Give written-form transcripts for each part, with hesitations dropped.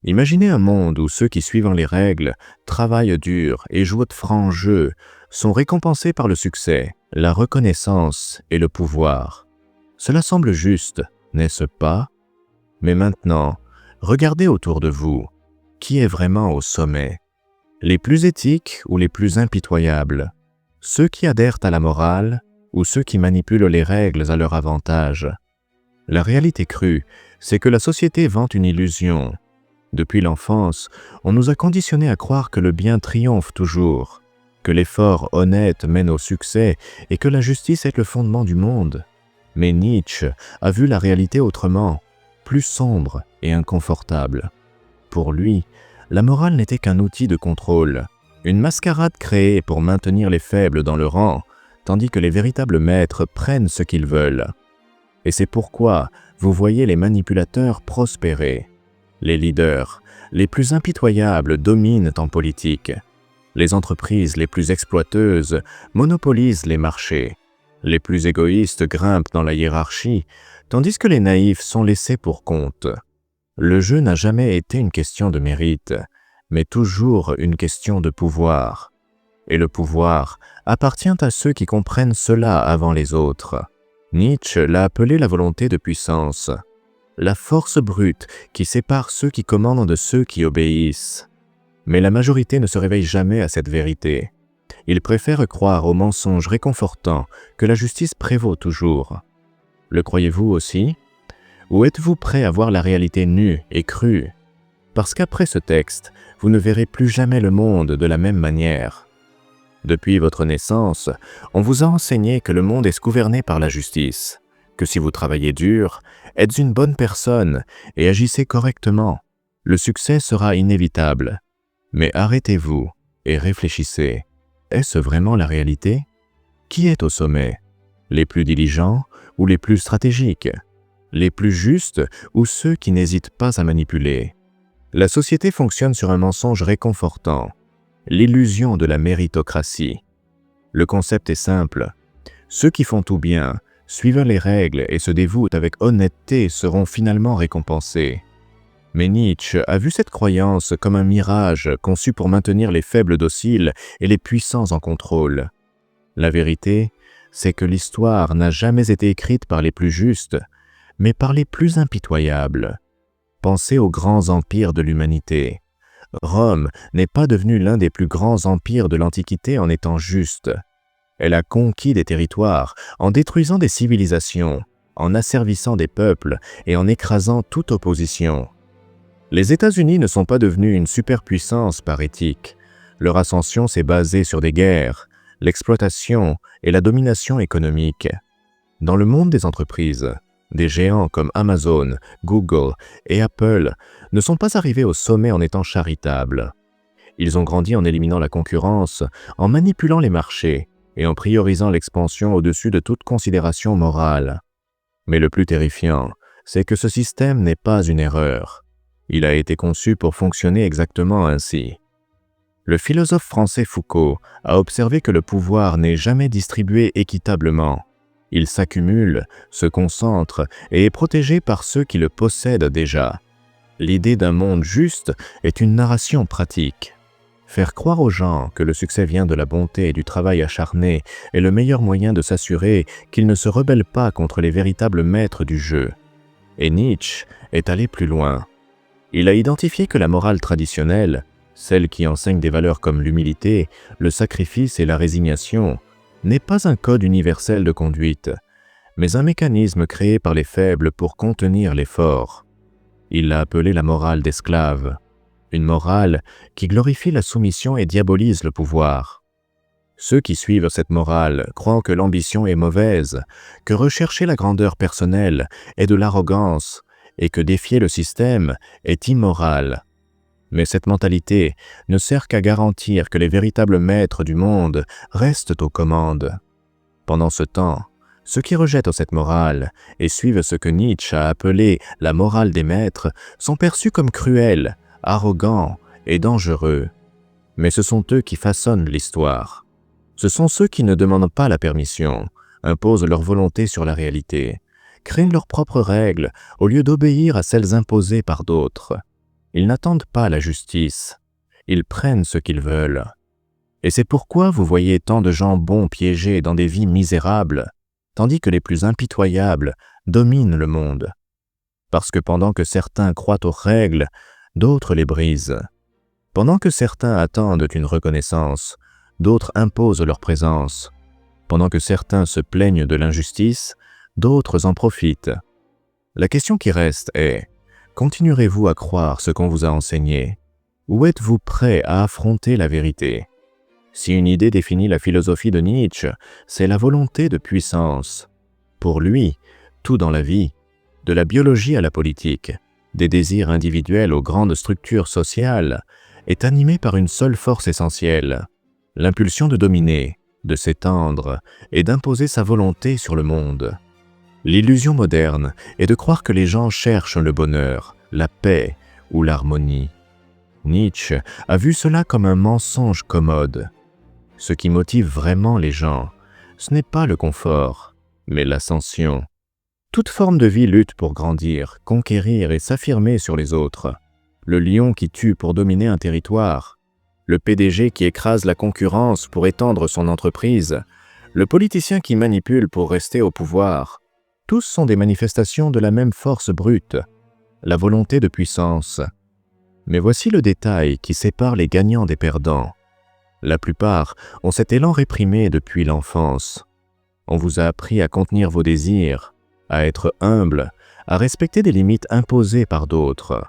Imaginez un monde où ceux qui suivent les règles, travaillent dur et jouent de francs jeux sont récompensés par le succès, la reconnaissance et le pouvoir. Cela semble juste, n'est-ce pas? Mais maintenant, regardez autour de vous. Qui est vraiment au sommet? Les plus éthiques ou les plus impitoyables? Ceux qui adhèrent à la morale ou ceux qui manipulent les règles à leur avantage? La réalité crue, c'est que la société vante une illusion. Depuis l'enfance, on nous a conditionnés à croire que le bien triomphe toujours, que l'effort honnête mène au succès et que la justice est le fondement du monde. Mais Nietzsche a vu la réalité autrement, plus sombre et inconfortable. Pour lui, la morale n'était qu'un outil de contrôle, une mascarade créée pour maintenir les faibles dans le rang, tandis que les véritables maîtres prennent ce qu'ils veulent. Et c'est pourquoi vous voyez les manipulateurs prospérer. Les leaders, les plus impitoyables, dominent en politique. Les entreprises les plus exploiteuses monopolisent les marchés. Les plus égoïstes grimpent dans la hiérarchie, tandis que les naïfs sont laissés pour compte. Le jeu n'a jamais été une question de mérite, mais toujours une question de pouvoir. Et le pouvoir appartient à ceux qui comprennent cela avant les autres. Nietzsche l'a appelé la volonté de puissance, la force brute qui sépare ceux qui commandent de ceux qui obéissent. Mais la majorité ne se réveille jamais à cette vérité. Ils préfèrent croire au mensonge réconfortant que la justice prévaut toujours. Le croyez-vous aussi? Ou êtes-vous prêt à voir la réalité nue et crue? Parce qu'après ce texte, vous ne verrez plus jamais le monde de la même manière. Depuis votre naissance, on vous a enseigné que le monde est gouverné par la justice, que si vous travaillez dur, êtes une bonne personne et agissez correctement, le succès sera inévitable. Mais arrêtez-vous et réfléchissez. Est-ce vraiment la réalité? Qui est au sommet? Les plus diligents ou les plus stratégiques? Les plus justes ou ceux qui n'hésitent pas à manipuler? La société fonctionne sur un mensonge réconfortant, l'illusion de la méritocratie. Le concept est simple. Ceux qui font tout bien, suivent les règles et se dévouent avec honnêteté seront finalement récompensés. Mais Nietzsche a vu cette croyance comme un mirage conçu pour maintenir les faibles dociles et les puissants en contrôle. La vérité, c'est que l'histoire n'a jamais été écrite par les plus justes, mais par les plus impitoyables. Pensez aux grands empires de l'humanité. Rome n'est pas devenue l'un des plus grands empires de l'Antiquité en étant juste. Elle a conquis des territoires en détruisant des civilisations, en asservissant des peuples et en écrasant toute opposition. Les États-Unis ne sont pas devenus une superpuissance par éthique. Leur ascension s'est basée sur des guerres, l'exploitation et la domination économique. Dans le monde des entreprises, des géants comme Amazon, Google et Apple ne sont pas arrivés au sommet en étant charitables. Ils ont grandi en éliminant la concurrence, en manipulant les marchés et en priorisant l'expansion au-dessus de toute considération morale. Mais le plus terrifiant, c'est que ce système n'est pas une erreur. Il a été conçu pour fonctionner exactement ainsi. Le philosophe français Foucault a observé que le pouvoir n'est jamais distribué équitablement. Il s'accumule, se concentre et est protégé par ceux qui le possèdent déjà. L'idée d'un monde juste est une narration pratique. Faire croire aux gens que le succès vient de la bonté et du travail acharné est le meilleur moyen de s'assurer qu'ils ne se rebellent pas contre les véritables maîtres du jeu. Et Nietzsche est allé plus loin. Il a identifié que la morale traditionnelle, celle qui enseigne des valeurs comme l'humilité, le sacrifice et la résignation, n'est pas un code universel de conduite, mais un mécanisme créé par les faibles pour contenir les forts. Il l'a appelée la morale d'esclave, une morale qui glorifie la soumission et diabolise le pouvoir. Ceux qui suivent cette morale croient que l'ambition est mauvaise, que rechercher la grandeur personnelle est de l'arrogance et que défier le système est immoral. Mais cette mentalité ne sert qu'à garantir que les véritables maîtres du monde restent aux commandes. Pendant ce temps, ceux qui rejettent cette morale et suivent ce que Nietzsche a appelé la morale des maîtres sont perçus comme cruels, arrogants et dangereux. Mais ce sont eux qui façonnent l'histoire. Ce sont ceux qui ne demandent pas la permission, imposent leur volonté sur la réalité, créent leurs propres règles au lieu d'obéir à celles imposées par d'autres. Ils n'attendent pas la justice. Ils prennent ce qu'ils veulent. Et c'est pourquoi vous voyez tant de gens bons piégés dans des vies misérables, tandis que les plus impitoyables dominent le monde. Parce que pendant que certains croient aux règles, d'autres les brisent. Pendant que certains attendent une reconnaissance, d'autres imposent leur présence. Pendant que certains se plaignent de l'injustice, d'autres en profitent. La question qui reste est, continuerez-vous à croire ce qu'on vous a enseigné, ou êtes-vous prêt à affronter la vérité? Si une idée définit la philosophie de Nietzsche, c'est la volonté de puissance. Pour lui, tout dans la vie, de la biologie à la politique, des désirs individuels aux grandes structures sociales, est animé par une seule force essentielle, l'impulsion de dominer, de s'étendre et d'imposer sa volonté sur le monde. L'illusion moderne est de croire que les gens cherchent le bonheur, la paix ou l'harmonie. Nietzsche a vu cela comme un mensonge commode. Ce qui motive vraiment les gens, ce n'est pas le confort, mais l'ascension. Toute forme de vie lutte pour grandir, conquérir et s'affirmer sur les autres. Le lion qui tue pour dominer un territoire, le PDG qui écrase la concurrence pour étendre son entreprise, le politicien qui manipule pour rester au pouvoir, tous sont des manifestations de la même force brute, la volonté de puissance. Mais voici le détail qui sépare les gagnants des perdants. La plupart ont cet élan réprimé depuis l'enfance. On vous a appris à contenir vos désirs, à être humble, à respecter des limites imposées par d'autres.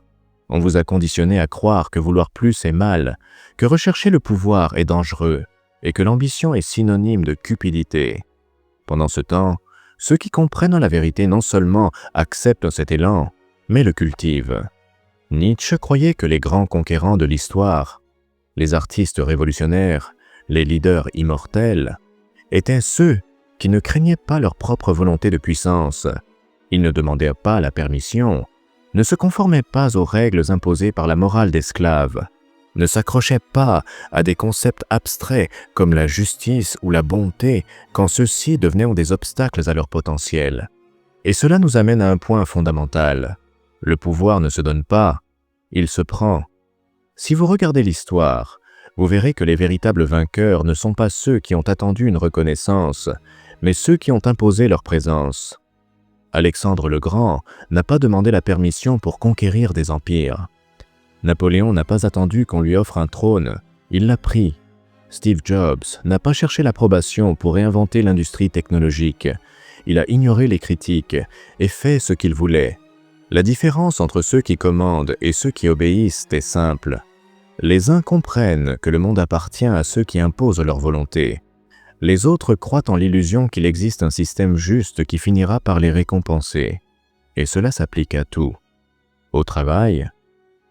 On vous a conditionné à croire que vouloir plus est mal, que rechercher le pouvoir est dangereux et que l'ambition est synonyme de cupidité. Pendant ce temps, ceux qui comprennent la vérité non seulement acceptent cet élan, mais le cultivent. Nietzsche croyait que les grands conquérants de l'histoire, les artistes révolutionnaires, les leaders immortels, étaient ceux qui ne craignaient pas leur propre volonté de puissance. Ils ne demandaient pas la permission, ne se conformaient pas aux règles imposées par la morale d'esclaves, ne s'accrochaient pas à des concepts abstraits comme la justice ou la bonté quand ceux-ci devenaient des obstacles à leur potentiel. Et cela nous amène à un point fondamental. Le pouvoir ne se donne pas, il se prend. Si vous regardez l'histoire, vous verrez que les véritables vainqueurs ne sont pas ceux qui ont attendu une reconnaissance, mais ceux qui ont imposé leur présence. Alexandre le Grand n'a pas demandé la permission pour conquérir des empires. Napoléon n'a pas attendu qu'on lui offre un trône, il l'a pris. Steve Jobs n'a pas cherché l'approbation pour réinventer l'industrie technologique. Il a ignoré les critiques et fait ce qu'il voulait. La différence entre ceux qui commandent et ceux qui obéissent est simple. Les uns comprennent que le monde appartient à ceux qui imposent leur volonté. Les autres croient en l'illusion qu'il existe un système juste qui finira par les récompenser. Et cela s'applique à tout. Au travail,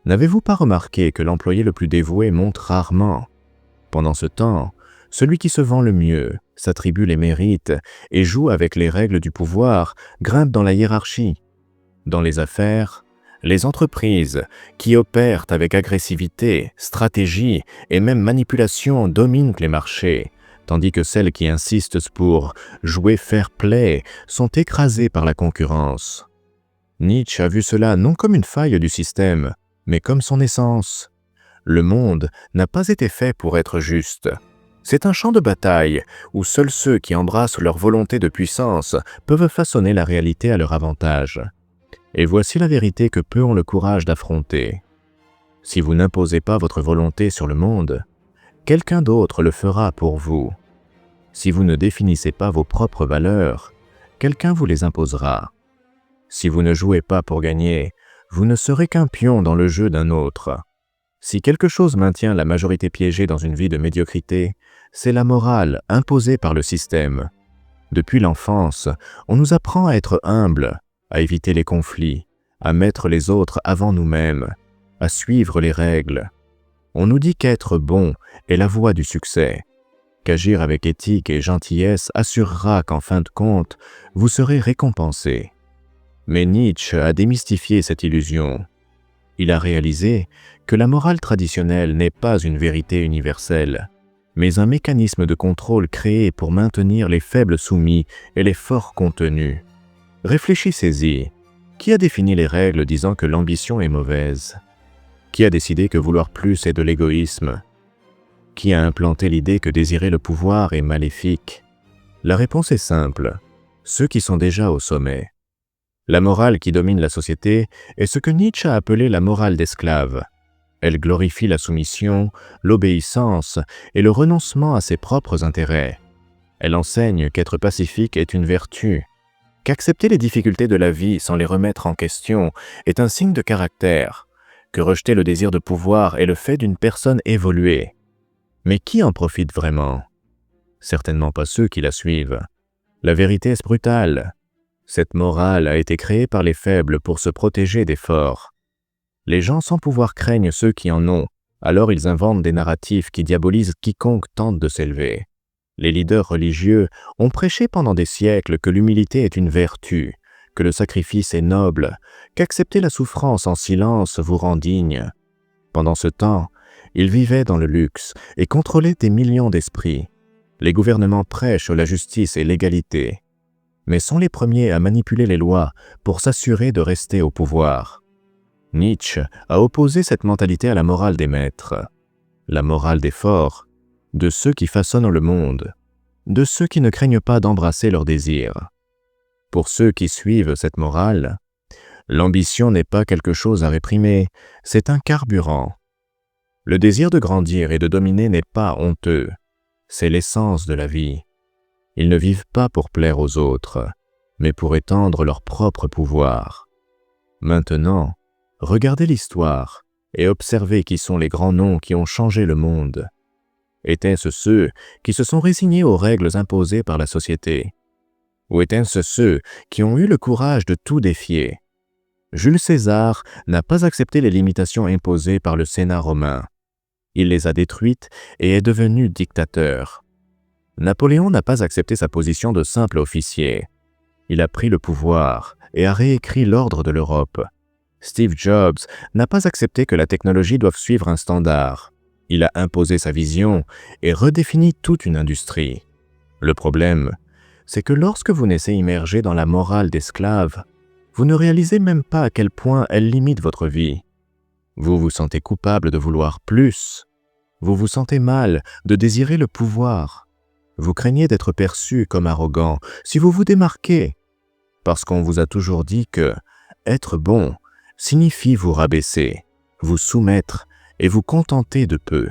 n'avez-vous pas remarqué que l'employé le plus dévoué monte rarement? Pendant ce temps, celui qui se vend le mieux, s'attribue les mérites et joue avec les règles du pouvoir grimpe dans la hiérarchie. Dans les affaires, les entreprises qui opèrent avec agressivité, stratégie et même manipulation dominent les marchés, tandis que celles qui insistent pour jouer fair play sont écrasées par la concurrence. Nietzsche a vu cela non comme une faille du système, mais comme son essence. Le monde n'a pas été fait pour être juste. C'est un champ de bataille où seuls ceux qui embrassent leur volonté de puissance peuvent façonner la réalité à leur avantage. Et voici la vérité que peu ont le courage d'affronter. Si vous n'imposez pas votre volonté sur le monde, quelqu'un d'autre le fera pour vous. Si vous ne définissez pas vos propres valeurs, quelqu'un vous les imposera. Si vous ne jouez pas pour gagner, vous ne serez qu'un pion dans le jeu d'un autre. Si quelque chose maintient la majorité piégée dans une vie de médiocrité, c'est la morale imposée par le système. Depuis l'enfance, on nous apprend à être humble, à éviter les conflits, à mettre les autres avant nous-mêmes, à suivre les règles. On nous dit qu'être bon est la voie du succès, qu'agir avec éthique et gentillesse assurera qu'en fin de compte, vous serez récompensé. Mais Nietzsche a démystifié cette illusion. Il a réalisé que la morale traditionnelle n'est pas une vérité universelle, mais un mécanisme de contrôle créé pour maintenir les faibles soumis et les forts contenus. Réfléchissez-y. Qui a défini les règles disant que l'ambition est mauvaise? Qui a décidé que vouloir plus est de l'égoïsme? Qui a implanté l'idée que désirer le pouvoir est maléfique? La réponse est simple, ceux qui sont déjà au sommet. La morale qui domine la société est ce que Nietzsche a appelé la morale d'esclave. Elle glorifie la soumission, l'obéissance et le renoncement à ses propres intérêts. Elle enseigne qu'être pacifique est une vertu, qu'accepter les difficultés de la vie sans les remettre en question est un signe de caractère, que rejeter le désir de pouvoir est le fait d'une personne évoluée. Mais qui en profite vraiment? Certainement pas ceux qui la suivent. La vérité est brutale. Cette morale a été créée par les faibles pour se protéger des forts. Les gens sans pouvoir craignent ceux qui en ont, alors ils inventent des narratifs qui diabolisent quiconque tente de s'élever. Les leaders religieux ont prêché pendant des siècles que l'humilité est une vertu, que le sacrifice est noble, qu'accepter la souffrance en silence vous rend digne. Pendant ce temps, ils vivaient dans le luxe et contrôlaient des millions d'esprits. Les gouvernements prêchent la justice et l'égalité, mais sont les premiers à manipuler les lois pour s'assurer de rester au pouvoir. Nietzsche a opposé cette mentalité à la morale des maîtres, la morale des forts, de ceux qui façonnent le monde, de ceux qui ne craignent pas d'embrasser leurs désirs. Pour ceux qui suivent cette morale, l'ambition n'est pas quelque chose à réprimer, c'est un carburant. Le désir de grandir et de dominer n'est pas honteux, c'est l'essence de la vie. Ils ne vivent pas pour plaire aux autres, mais pour étendre leur propre pouvoir. Maintenant, regardez l'histoire et observez qui sont les grands noms qui ont changé le monde. Étaient-ce ceux qui se sont résignés aux règles imposées par la société? Ou étaient-ce ceux qui ont eu le courage de tout défier? Jules César n'a pas accepté les limitations imposées par le Sénat romain. Il les a détruites et est devenu dictateur. Napoléon n'a pas accepté sa position de simple officier. Il a pris le pouvoir et a réécrit l'ordre de l'Europe. Steve Jobs n'a pas accepté que la technologie doive suivre un standard. Il a imposé sa vision et redéfini toute une industrie. Le problème, c'est que lorsque vous naissez immergé dans la morale d'esclave, vous ne réalisez même pas à quel point elle limite votre vie. Vous vous sentez coupable de vouloir plus. Vous vous sentez mal de désirer le pouvoir. Vous craignez d'être perçu comme arrogant si vous vous démarquez, parce qu'on vous a toujours dit que être bon signifie vous rabaisser, vous soumettre et vous contenter de peu.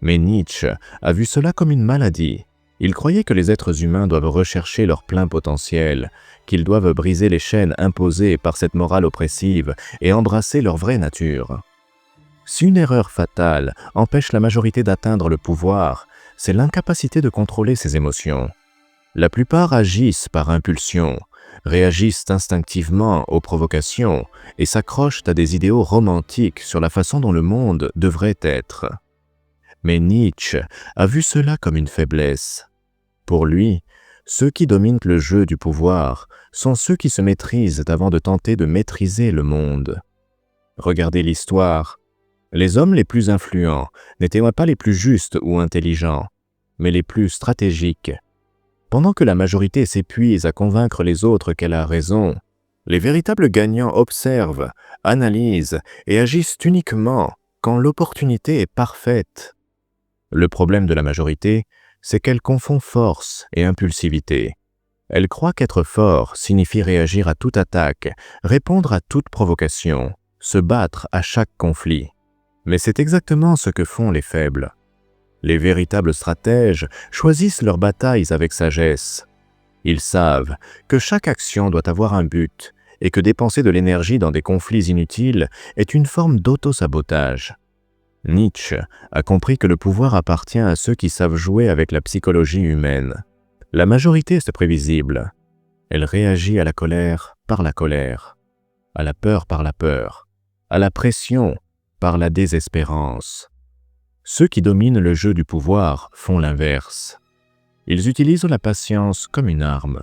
Mais Nietzsche a vu cela comme une maladie. Il croyait que les êtres humains doivent rechercher leur plein potentiel, qu'ils doivent briser les chaînes imposées par cette morale oppressive et embrasser leur vraie nature. Si une erreur fatale empêche la majorité d'atteindre le pouvoir, c'est l'incapacité de contrôler ses émotions. La plupart agissent par impulsion, réagissent instinctivement aux provocations et s'accrochent à des idéaux romantiques sur la façon dont le monde devrait être. Mais Nietzsche a vu cela comme une faiblesse. Pour lui, ceux qui dominent le jeu du pouvoir sont ceux qui se maîtrisent avant de tenter de maîtriser le monde. Regardez l'histoire. Les hommes les plus influents n'étaient pas les plus justes ou intelligents, mais les plus stratégiques. Pendant que la majorité s'épuise à convaincre les autres qu'elle a raison, les véritables gagnants observent, analysent et agissent uniquement quand l'opportunité est parfaite. Le problème de la majorité, c'est qu'elle confond force et impulsivité. Elle croit qu'être fort signifie réagir à toute attaque, répondre à toute provocation, se battre à chaque conflit. Mais c'est exactement ce que font les faibles. Les véritables stratèges choisissent leurs batailles avec sagesse. Ils savent que chaque action doit avoir un but et que dépenser de l'énergie dans des conflits inutiles est une forme d'auto-sabotage. Nietzsche a compris que le pouvoir appartient à ceux qui savent jouer avec la psychologie humaine. La majorité est prévisible. Elle réagit à la colère par la colère, à la peur par la peur, à la pression par la désespérance. Ceux qui dominent le jeu du pouvoir font l'inverse. Ils utilisent la patience comme une arme,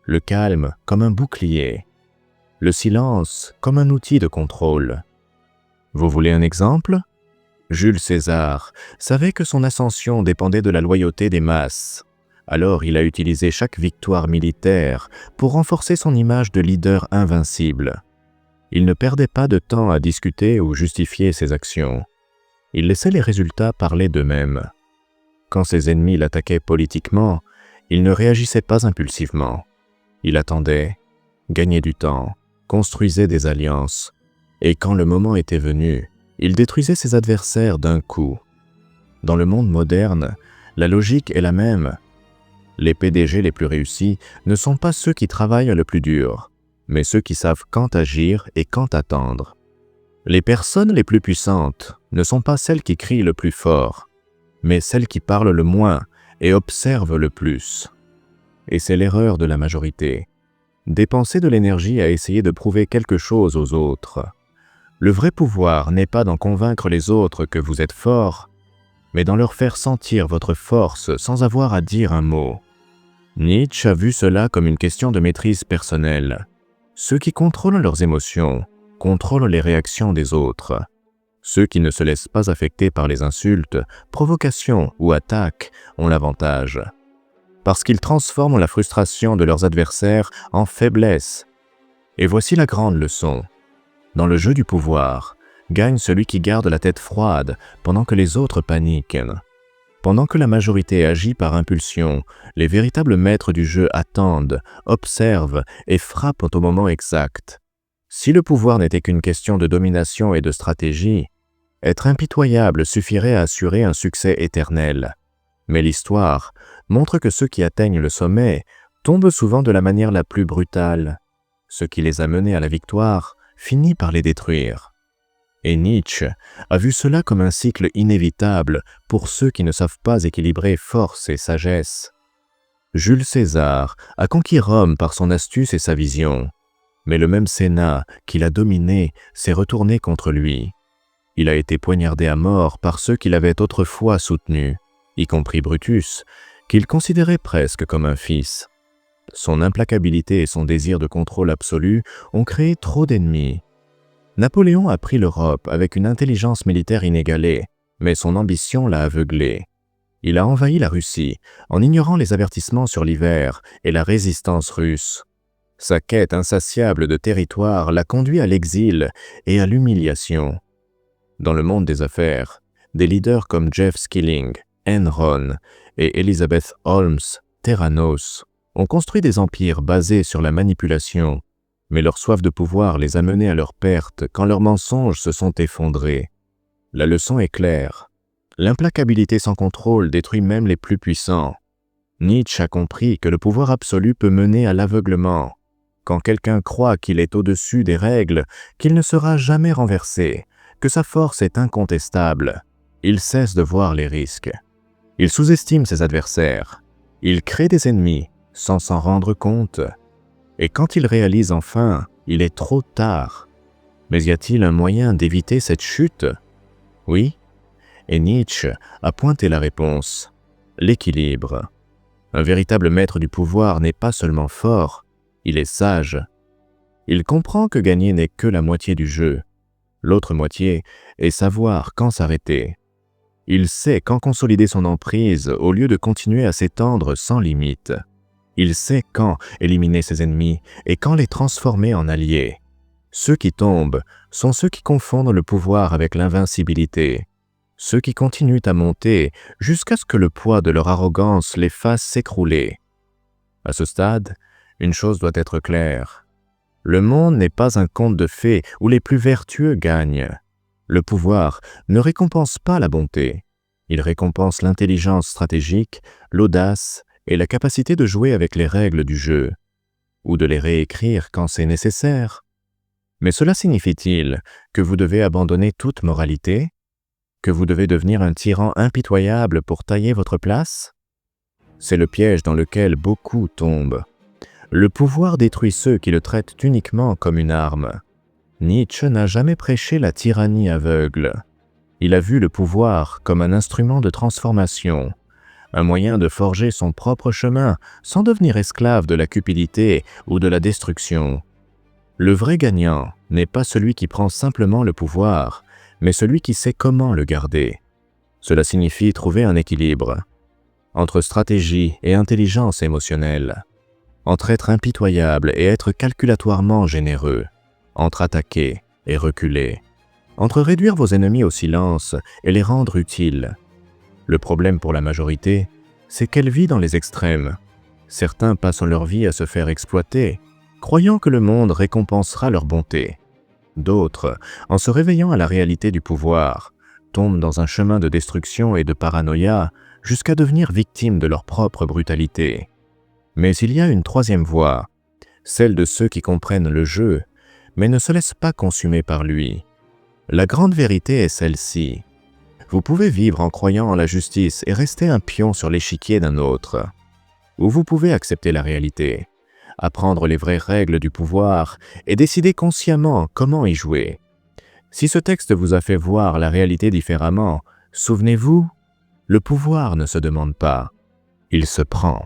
le calme comme un bouclier, le silence comme un outil de contrôle. Vous voulez un exemple? Jules César savait que son ascension dépendait de la loyauté des masses. Alors il a utilisé chaque victoire militaire pour renforcer son image de leader invincible. Il ne perdait pas de temps à discuter ou justifier ses actions. Il laissait les résultats parler d'eux-mêmes. Quand ses ennemis l'attaquaient politiquement, il ne réagissait pas impulsivement. Il attendait, gagnait du temps, construisait des alliances, et quand le moment était venu, il détruisait ses adversaires d'un coup. Dans le monde moderne, la logique est la même. Les PDG les plus réussis ne sont pas ceux qui travaillent le plus dur, mais ceux qui savent quand agir et quand attendre. Les personnes les plus puissantes ne sont pas celles qui crient le plus fort, mais celles qui parlent le moins et observent le plus. Et c'est l'erreur de la majorité. Dépenser de l'énergie à essayer de prouver quelque chose aux autres. Le vrai pouvoir n'est pas d'en convaincre les autres que vous êtes fort, mais d'en leur faire sentir votre force sans avoir à dire un mot. Nietzsche a vu cela comme une question de maîtrise personnelle. Ceux qui contrôlent leurs émotions contrôlent les réactions des autres. Ceux qui ne se laissent pas affecter par les insultes, provocations ou attaques ont l'avantage. Parce qu'ils transforment la frustration de leurs adversaires en faiblesse. Et voici la grande leçon. Dans le jeu du pouvoir, gagne celui qui garde la tête froide pendant que les autres paniquent. Pendant que la majorité agit par impulsion, les véritables maîtres du jeu attendent, observent et frappent au moment exact. Si le pouvoir n'était qu'une question de domination et de stratégie, être impitoyable suffirait à assurer un succès éternel. Mais l'histoire montre que ceux qui atteignent le sommet tombent souvent de la manière la plus brutale. Ce qui les a menés à la victoire finit par les détruire. Et Nietzsche a vu cela comme un cycle inévitable pour ceux qui ne savent pas équilibrer force et sagesse. Jules César a conquis Rome par son astuce et sa vision, mais le même Sénat qui l'a dominé s'est retourné contre lui. Il a été poignardé à mort par ceux qui l'avaient autrefois soutenu, y compris Brutus, qu'il considérait presque comme un fils. Son implacabilité et son désir de contrôle absolu ont créé trop d'ennemis. Napoléon a pris l'Europe avec une intelligence militaire inégalée, mais son ambition l'a aveuglé. Il a envahi la Russie en ignorant les avertissements sur l'hiver et la résistance russe. Sa quête insatiable de territoire l'a conduit à l'exil et à l'humiliation. Dans le monde des affaires, des leaders comme Jeff Skilling, Enron et Elizabeth Holmes, Theranos, ont construit des empires basés sur la manipulation, mais leur soif de pouvoir les a menés à leur perte quand leurs mensonges se sont effondrés. La leçon est claire. L'implacabilité sans contrôle détruit même les plus puissants. Nietzsche a compris que le pouvoir absolu peut mener à l'aveuglement. Quand quelqu'un croit qu'il est au-dessus des règles, qu'il ne sera jamais renversé, que sa force est incontestable, il cesse de voir les risques. Il sous-estime ses adversaires. Il crée des ennemis sans s'en rendre compte. Et quand il réalise enfin, il est trop tard. Mais y a-t-il un moyen d'éviter cette chute? Oui. Et Nietzsche a pointé la réponse. L'équilibre. Un véritable maître du pouvoir n'est pas seulement fort, il est sage. Il comprend que gagner n'est que la moitié du jeu. L'autre moitié est savoir quand s'arrêter. Il sait quand consolider son emprise au lieu de continuer à s'étendre sans limite. Il sait quand éliminer ses ennemis et quand les transformer en alliés. Ceux qui tombent sont ceux qui confondent le pouvoir avec l'invincibilité. Ceux qui continuent à monter jusqu'à ce que le poids de leur arrogance les fasse s'écrouler. À ce stade, une chose doit être claire. Le monde n'est pas un conte de fées où les plus vertueux gagnent. Le pouvoir ne récompense pas la bonté. Il récompense l'intelligence stratégique, l'audace et la capacité de jouer avec les règles du jeu, ou de les réécrire quand c'est nécessaire. Mais cela signifie-t-il que vous devez abandonner toute moralité? Que vous devez devenir un tyran impitoyable pour tailler votre place? C'est le piège dans lequel beaucoup tombent. Le pouvoir détruit ceux qui le traitent uniquement comme une arme. Nietzsche n'a jamais prêché la tyrannie aveugle. Il a vu le pouvoir comme un instrument de transformation, un moyen de forger son propre chemin sans devenir esclave de la cupidité ou de la destruction. Le vrai gagnant n'est pas celui qui prend simplement le pouvoir, mais celui qui sait comment le garder. Cela signifie trouver un équilibre entre stratégie et intelligence émotionnelle, entre être impitoyable et être calculatoirement généreux. entre attaquer et reculer, entre réduire vos ennemis au silence et les rendre utiles. Le problème pour la majorité, c'est qu'elle vit dans les extrêmes. Certains passent leur vie à se faire exploiter, croyant que le monde récompensera leur bonté. D'autres, en se réveillant à la réalité du pouvoir, tombent dans un chemin de destruction et de paranoïa jusqu'à devenir victimes de leur propre brutalité. Mais il y a une troisième voie, celle de ceux qui comprennent le jeu, mais ne se laissent pas consumer par lui. La grande vérité est celle-ci. Vous pouvez vivre en croyant en la justice et rester un pion sur l'échiquier d'un autre. Ou vous pouvez accepter la réalité, apprendre les vraies règles du pouvoir et décider consciemment comment y jouer. Si ce texte vous a fait voir la réalité différemment, souvenez-vous, le pouvoir ne se demande pas, il se prend.